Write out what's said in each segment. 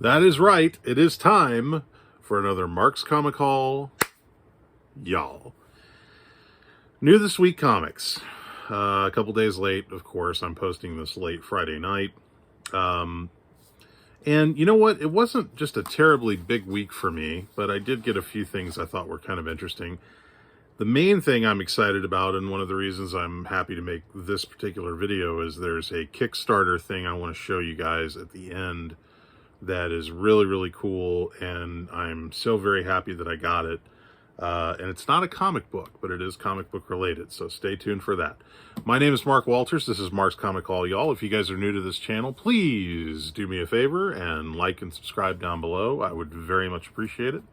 That is right. It is time for another Mark's Comic Haul, y'all. New this week comics. A couple days late, of course. I'm posting this late Friday night. And you know what? It wasn't just a terribly big week for me, but I did get a few things I thought were kind of interesting. The main thing I'm excited about, and one of the reasons I'm happy to make this particular video, is there's a Kickstarter thing I want to show you guys at the end that is really, really cool, and I'm so very happy that I got it. And it's not a comic book, but it is comic book related, so stay tuned for that. My name is Mark Walters. This is Mark's Comic Haul, y'all. If you guys are new to this channel, please do me a favor and like and subscribe down below. I would very much appreciate it.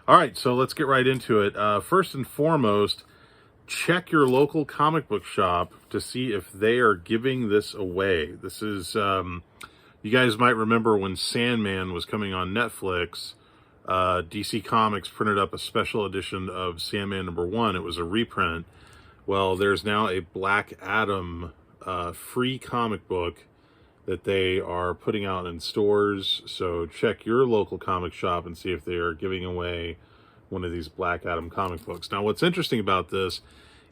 All right, so let's get right into it. First and foremost, check your local comic book shop to see if they are giving this away. This is, you guys might remember when Sandman was coming on Netflix, DC Comics printed up a special edition of Sandman #1. It was a reprint. Well, there's now a Black Adam free comic book that they are putting out in stores. So check your local comic shop and see if they are giving away one of these Black Adam comic books. Now, what's interesting about this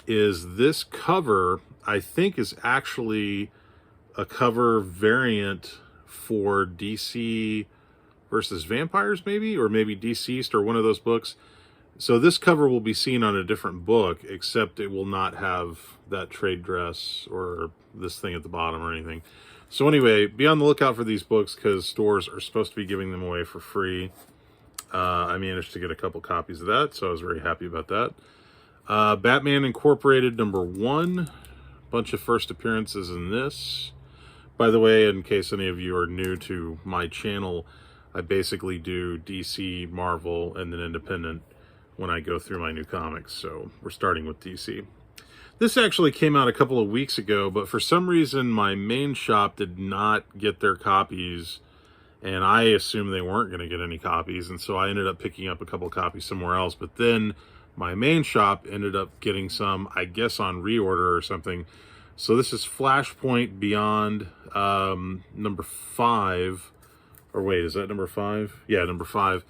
is this cover, I think, is actually a cover variant for DC versus Vampires, maybe, or maybe Deceased, or one of those books. So this cover will be seen on a different book, except it will not have that trade dress or this thing at the bottom or anything. So anyway, be on the lookout for these books because stores are supposed to be giving them away for free. I managed to get a couple copies of that, so I was very happy about that. Batman Incorporated #1. Bunch of first appearances in this. By the way, in case any of you are new to my channel, I basically do DC, Marvel, and then Independent when I go through my new comics. So we're starting with DC. This actually came out a couple of weeks ago, but for some reason my main shop did not get their copies, and I assumed they weren't going to get any copies, and so I ended up picking up a couple of copies somewhere else. But then my main shop ended up getting some, I guess, on reorder or something. So this is Flashpoint Beyond #5. Or wait, is that #5? Yeah, #5.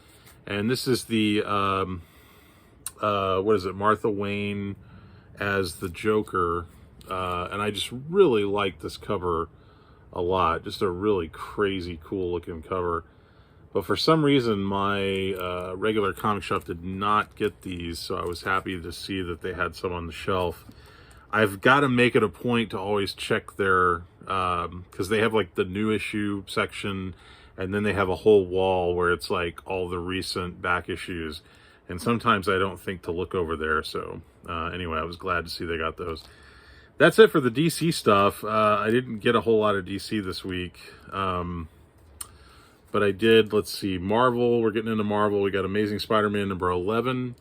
And this is the, what is it, Martha Wayne as the Joker. And I just really like this cover a lot. Just a really crazy, cool looking cover. But for some reason, my regular comic shop did not get these, so I was happy to see that they had some on the shelf. I've got to make it a point to always check their, because they have like the new issue section, and then they have a whole wall where it's like all the recent back issues. And sometimes I don't think to look over there. So anyway, I was glad to see they got those. That's it for the DC stuff. I didn't get a whole lot of DC this week. But I did, let's see, Marvel. We're getting into Marvel. We got Amazing Spider-Man #11.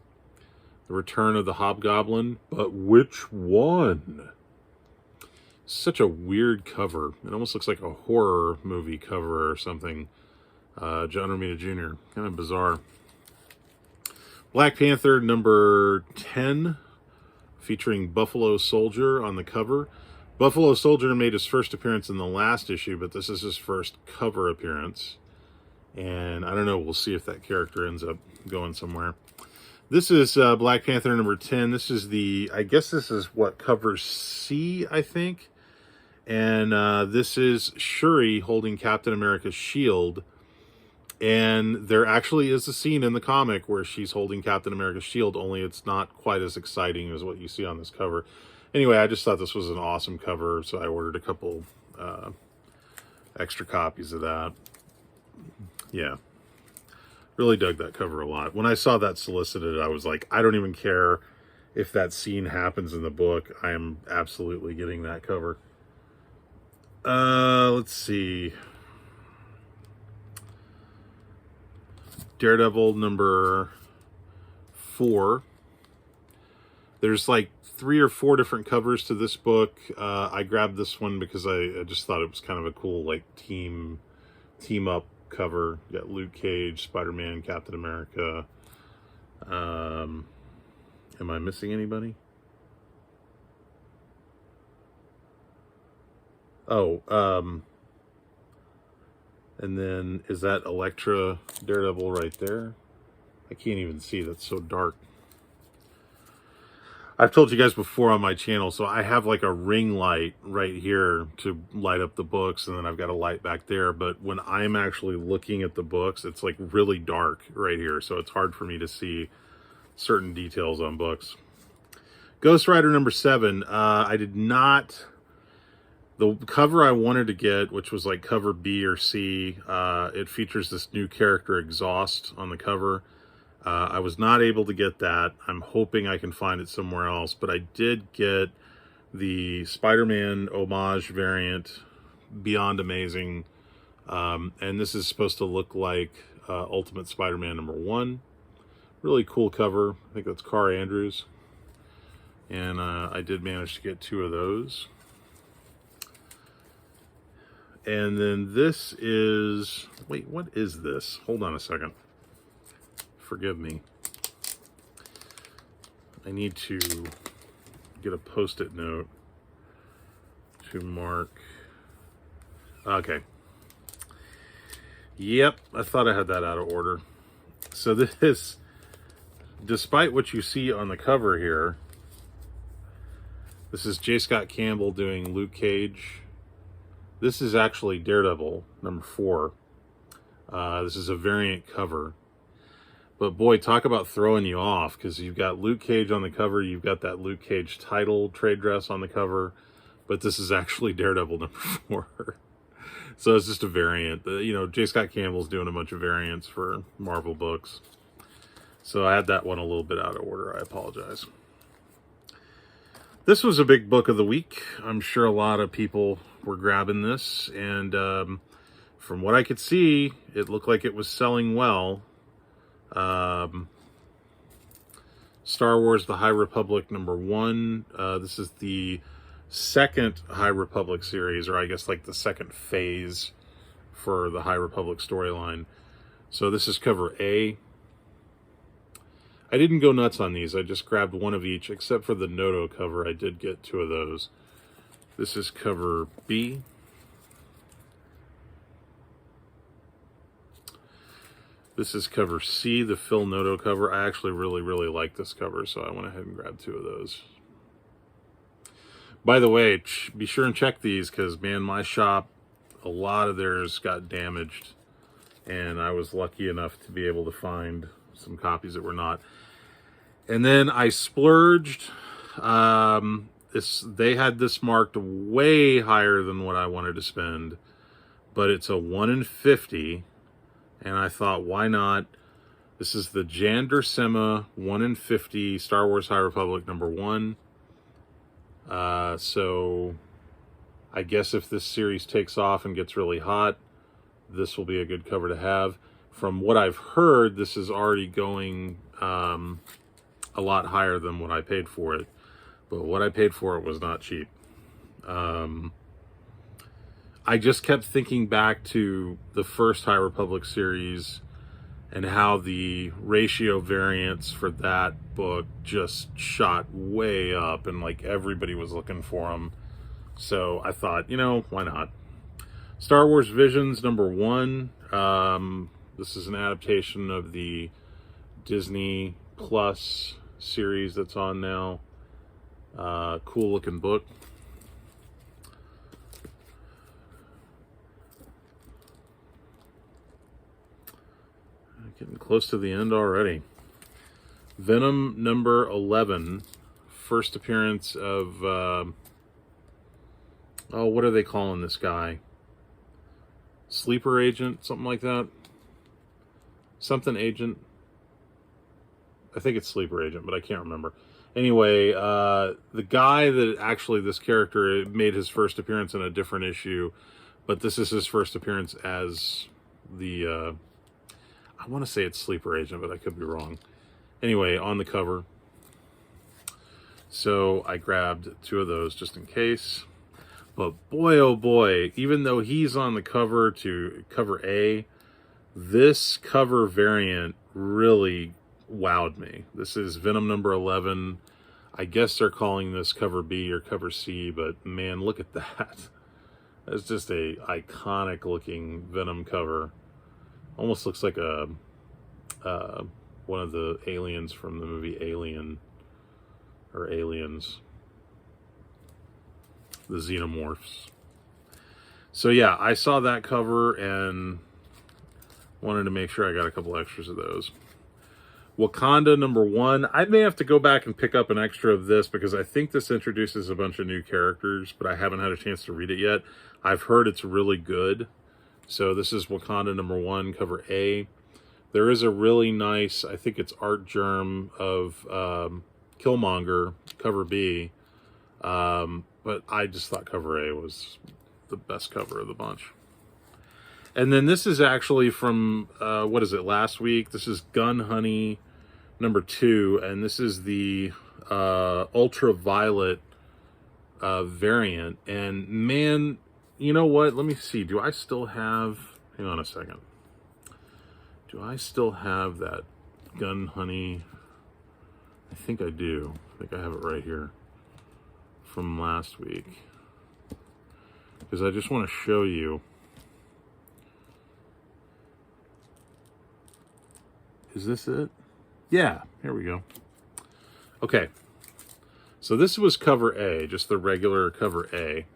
The Return of the Hobgoblin. But which one? Such a weird cover. It almost looks like a horror movie cover or something. John Romita Jr. Kind of bizarre. Black Panther #10, featuring Buffalo Soldier on the cover. Buffalo Soldier made his first appearance in the last issue, but this is his first cover appearance. And I don't know, we'll see if that character ends up going somewhere. This is Black Panther #10. This is the, I guess this is what, cover C, I think. And this is Shuri holding Captain America's shield. And there actually is a scene in the comic where she's holding Captain America's shield, only it's not quite as exciting as what you see on this cover. Anyway, I just thought this was an awesome cover, so I ordered a couple extra copies of that. Yeah. Really dug that cover a lot. When I saw that solicited, I was like, I don't even care if that scene happens in the book. I am absolutely getting that cover. Let's see. Daredevil #4. There's like 3 or 4 different covers to this book. I grabbed this one because I just thought it was kind of a cool like team up cover. You got Luke Cage, Spider-Man, Captain America. Am I missing anybody? Oh, And then, is that Elektra Daredevil right there? I can't even see, that's so dark. I've told you guys before on my channel, so I have like a ring light right here to light up the books, and then I've got a light back there. But when I'm actually looking at the books, it's like really dark right here, so it's hard for me to see certain details on books. Ghost Rider number 7. I did not... The cover I wanted to get, which was like cover B or C, it features this new character, Exhaust, on the cover. I was not able to get that. I'm hoping I can find it somewhere else, but I did get the Spider-Man homage variant, Beyond Amazing, and this is supposed to look like Ultimate Spider-Man number 1. Really cool cover. I think that's Carr Andrews, and I did manage to get 2 of those. And then this is... Wait, what is this? Hold on a second. Forgive me. I need to get a post-it note to mark. Okay. Yep, I thought I had that out of order. So this, despite what you see on the cover here, this is J. Scott Campbell doing Luke Cage. This is actually Daredevil number 4. This is a variant cover. But boy, talk about throwing you off, because you've got Luke Cage on the cover, you've got that Luke Cage title trade dress on the cover, but this is actually Daredevil number 4. So it's just a variant. You know, J. Scott Campbell's doing a bunch of variants for Marvel books. So I had that one a little bit out of order. I apologize. This was a big book of the week. I'm sure a lot of people were grabbing this, and from what I could see, it looked like it was selling well. Star Wars The High Republic number 1. This is the second High Republic series, or I guess like the second phase for the High Republic storyline. So this is cover A. I didn't go nuts on these. I just grabbed one of each, except for the Noto cover. I did get 2 of those. This is cover B. This is cover C, the Phil Noto cover. I actually really like this cover, so I went ahead and grabbed 2 of those. By the way, be sure and check these, because, man, my shop, a lot of theirs got damaged, and I was lucky enough to be able to find some copies that were not. And then I splurged. They had this marked way higher than what I wanted to spend, but it's a 1 in 50, and I thought, why not? This is the Jan Duursema 1 in 50 Star Wars High Republic number 1. So I guess if this series takes off and gets really hot, this will be a good cover to have. From what I've heard, this is already going a lot higher than what I paid for it. But what I paid for it was not cheap. I just kept thinking back to the first High Republic series and how the ratio variants for that book just shot way up, and like everybody was looking for them. So I thought, you know, why not? Star Wars Visions number 1. This is an adaptation of the Disney Plus series that's on now. Cool looking book. Getting close to the end already. Venom number 11. First appearance of, oh, what are they calling this guy? Sleeper Agent? Something like that? Something Agent? I think it's Sleeper Agent, but I can't remember. Anyway, the guy that actually, this character made his first appearance in a different issue, but this is his first appearance as the, I want to say it's Sleeper Agent, but I could be wrong. Anyway, on the cover. So I grabbed 2 of those just in case. But boy, oh boy, even though he's on the cover to cover A, this cover variant really wowed me. This is Venom number 11. I guess they're calling this cover B or cover C, but man, look at that. It's just a iconic looking Venom cover. Almost looks like a one of the aliens from the movie Alien, or Aliens, the Xenomorphs. So yeah, I saw that cover and wanted to make sure I got a couple extras of those. Wakanda #1. I may have to go back and pick up an extra of this because I think this introduces a bunch of new characters, but I haven't had a chance to read it yet. I've heard it's really good. So this is Wakanda #1, cover A. There is a really nice, I think it's Art Germ of Killmonger, cover B. But I just thought cover A was the best cover of the bunch. And then this is actually from, what is it, last week? This is Gun Honey #2, and this is the ultraviolet variant. And man, you know what? Let me see. Do I still have, hang on a second. Do I still have that Gun Honey? I think I do. I think I have it right here from last week. Because I just want to show you. Is this it? Yeah, here we go. Okay. So this was cover A, just the regular cover A.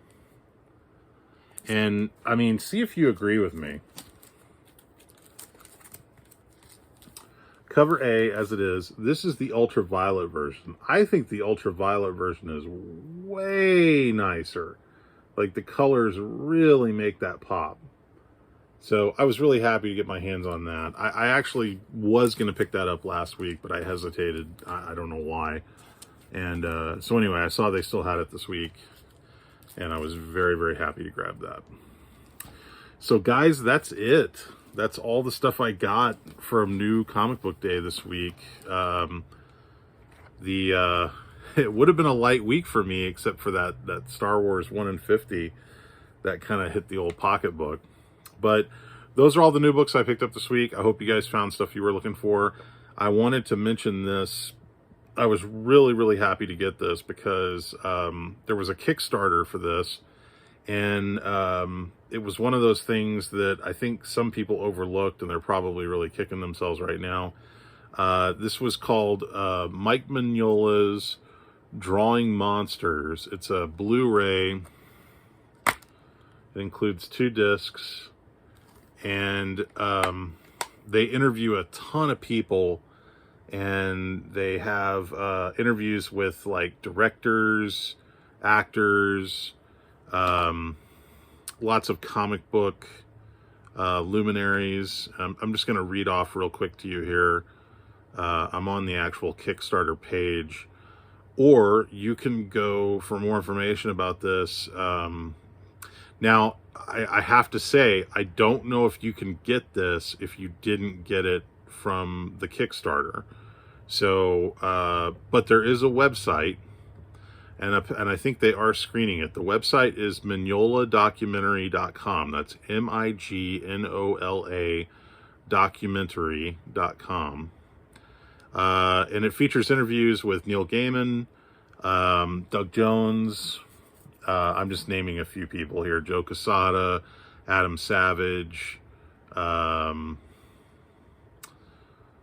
And, I mean, see if you agree with me. Cover A, as it is, this is the ultraviolet version. I think the ultraviolet version is way nicer. Like, the colors really make that pop. So I was really happy to get my hands on that. I actually was going to pick that up last week, but I hesitated. I don't know why. And so anyway, I saw they still had it this week, and I was very, very happy to grab that. So guys, that's it. That's all the stuff I got from New Comic Book Day this week. It would have been a light week for me, except for that Star Wars 1 in 50 that kind of hit the old pocketbook. But those are all the new books I picked up this week. I hope you guys found stuff you were looking for. I wanted to mention this. I was really, really happy to get this because there was a Kickstarter for this. And it was one of those things that I think some people overlooked, and they're probably really kicking themselves right now. This was called Mike Mignola's Drawing Monsters. It's a Blu-ray. It includes 2 discs. And they interview a ton of people, and they have interviews with like directors, actors, lots of comic book luminaries. I'm just going to read off real quick to you here. I'm on the actual Kickstarter page, or you can go for more information about this. Now, I have to say, I don't know if you can get this if you didn't get it from the Kickstarter. So, but there is a website, and I think they are screening it. The website is mignoladocumentary.com. That's MIGNOLA documentary.com. And it features interviews with Neil Gaiman, Doug Jones. I'm just naming a few people here. Joe Quesada, Adam Savage,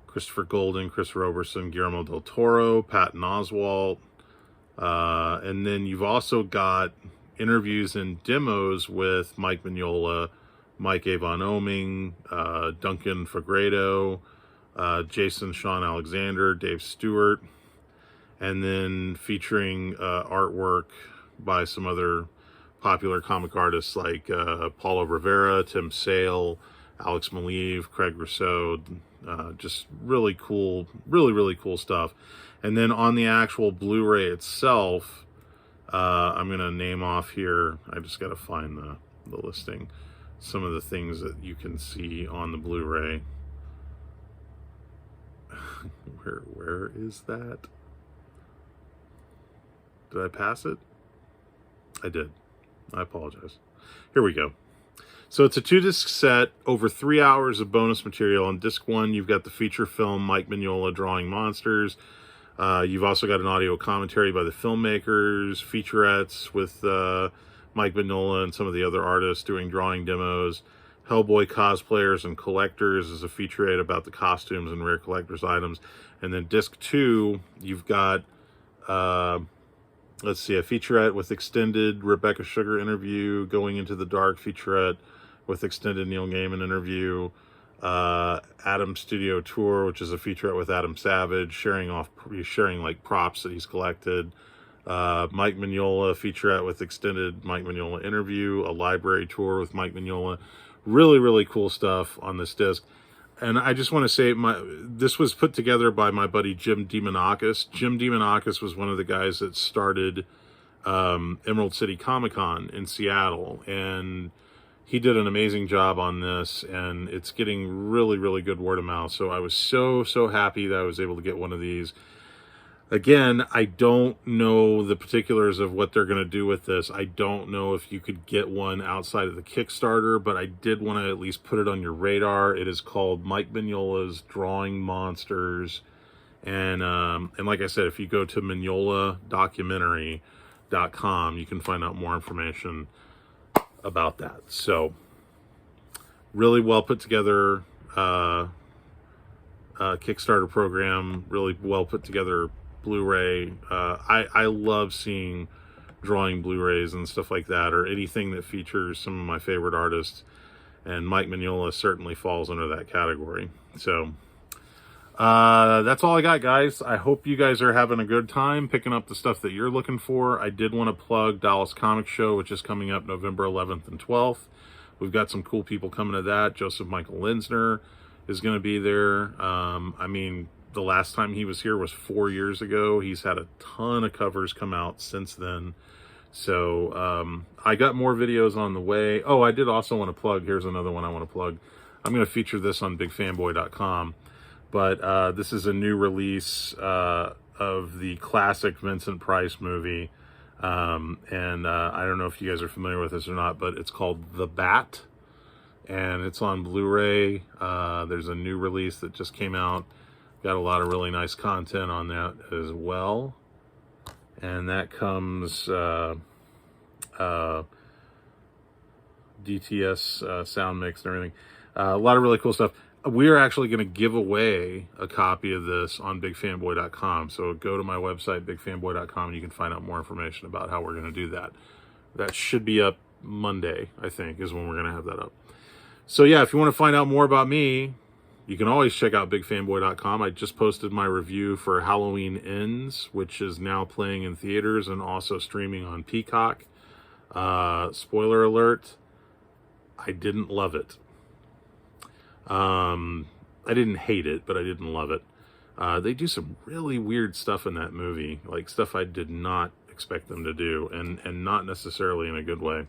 Christopher Golden, Chris Roberson, Guillermo del Toro, Patton Oswalt. And then you've also got interviews and demos with Mike Mignola, Mike Avon Oming, Duncan Fagredo, Jason Sean Alexander, Dave Stewart, and then featuring artwork by some other popular comic artists like Paulo Rivera, Tim Sale, Alex Maleev, Craig Rousseau. Just really cool, really cool stuff. And then on the actual Blu-ray itself, I'm going to name off here. I just got to find the listing. Some of the things that you can see on the Blu-ray. Where is that? Did I pass it? I did. I apologize. Here we go. So it's a 2-disc set, over 3 hours of bonus material. On disc 1, you've got the feature film Mike Mignola Drawing Monsters. You've also got an audio commentary by the filmmakers, featurettes with Mike Mignola and some of the other artists doing drawing demos. Hellboy cosplayers and collectors is a featurette about the costumes and rare collector's items. And then disc 2, you've got, let's see, a featurette with extended Rebecca Sugar interview, Going Into the Dark featurette with extended Neil Gaiman interview, Adam Studio Tour, which is a featurette with Adam Savage, sharing like props that he's collected. Mike Mignola featurette with extended Mike Mignola interview, a library tour with Mike Mignola. Really, really cool stuff on this disc. And I just want to say, this was put together by my buddy Jim Demonakis. Jim Demonakis was one of the guys that started Emerald City Comic Con in Seattle, and he did an amazing job on this, and it's getting really, really good word of mouth. So I was so happy that I was able to get one of these. Again, I don't know the particulars of what they're going to do with this. I don't know if you could get one outside of the Kickstarter, but I did want to at least put it on your radar. It is called Mike Mignola's Drawing Monsters. And like I said, if you go to mignoladocumentary.com, you can find out more information about that. So, really well put together Kickstarter program, really well put together Blu-ray. I love seeing drawing Blu-rays and stuff like that, or anything that features some of my favorite artists, and Mike Mignola certainly falls under that category. So that's all I got, guys. I hope you guys are having a good time picking up the stuff that you're looking for. I did want to plug Dallas Comic Show, which is coming up November 11th and 12th. We've got some cool people coming to that. Joseph Michael Linsner is going to be there. I mean, the last time he was here was 4 years ago. He's had a ton of covers come out since then. So I got more videos on the way. Oh, I did also want to plug, here's another one I want to plug. I'm going to feature this on bigfanboy.com. But this is a new release of the classic Vincent Price movie. I don't know if you guys are familiar with this or not, but it's called The Bat. And it's on Blu-ray. There's a new release that just came out. Got a lot of really nice content on that as well. And that comes DTS sound mix and everything. A lot of really cool stuff. We are actually going to give away a copy of this on bigfanboy.com. So go to my website, bigfanboy.com, and you can find out more information about how we're going to do that. That should be up Monday, I think, is when we're going to have that up. So yeah, if you want to find out more about me, you can always check out bigfanboy.com. I just posted my review for Halloween Ends, which is now playing in theaters and also streaming on Peacock. Spoiler alert, I didn't love it. I didn't hate it, but I didn't love it. They do some really weird stuff in that movie, like stuff I did not expect them to do, and not necessarily in a good way.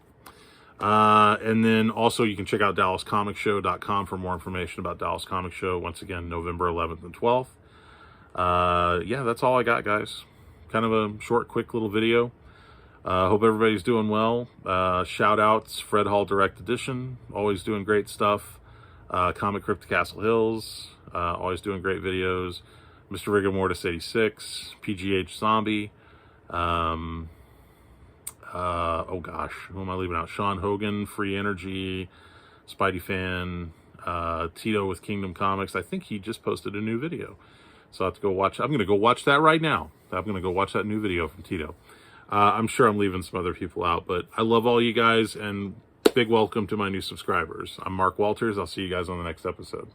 And then also you can check out DallasComicShow.com for more information about Dallas Comic Show. Once again, November 11th and 12th. Yeah, that's all I got, guys. Kind of a short, quick little video. Hope everybody's doing well. Shout outs, Fred Hall Direct Edition, always doing great stuff. Comic Crypt Castle Hills, always doing great videos. Mr. Rigor Mortis 86, PGH Zombie. Oh gosh, who am I leaving out? Sean Hogan, Free Energy, Spidey Fan, Tito with Kingdom Comics. I think he just posted a new video, so I have to go watch. I'm going to go watch that right now. I'm going to go watch that new video from Tito. I'm sure I'm leaving some other people out, but I love all you guys, and big welcome to my new subscribers. I'm Mark Walters. I'll see you guys on the next episode.